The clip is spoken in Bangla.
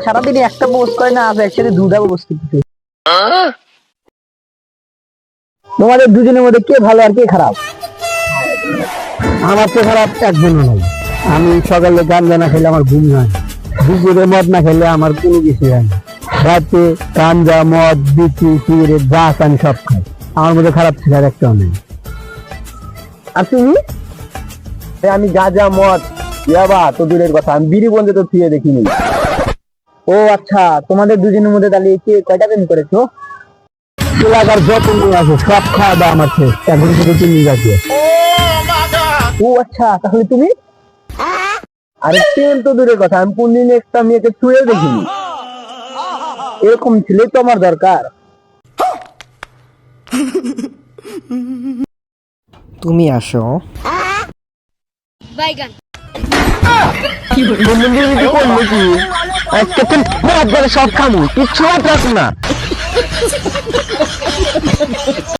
সারাদিন একটা পোস্ট করে না, আছে একসাথে দুটা পোস্ট করতে। তোমাদের দুজনের মধ্যে কে ভালো আর কে খারাপ? আমার তো খারাপ একজনও নাই। আমি সকালে গাঞ্জা না খেলে আমার ঘুম হয় না, দুপুরে মদ না খেলে আমার কোনো কিছু হয় না, রাতে গাঞ্জা মদ বিচি সিগারেট যা আছে আমি সব খাই। আমার মধ্যে খারাপ ছিল আর একটাও নেই। আর তুমি? আমি গাঁজা মদ ইয়াবা তো দূরের কথা, আমি বিড়ি বন্ধে তো ছুঁয়ে দেখিনি। ও আচ্ছা, তোমাদের দুজনের মধ্যে তাহলে কে কয়টা প্রেম করেছো? এলাকার যত মেয়ে আছে সব খাওয়া দাওয়া আমার শেষ, এখন শুধু তুমি যাচ্ছে। ও আচ্ছা, তাহলে তুমি? আরে প্রেম তো দূরের কথা, আমি কোনদিন একটা মেয়েকে ছুঁয়ে দেখিনি। এরকম ছেলে তো আমার দরকার। তুমি আসো। বাইগান সব খামু, কিচ্ছু না।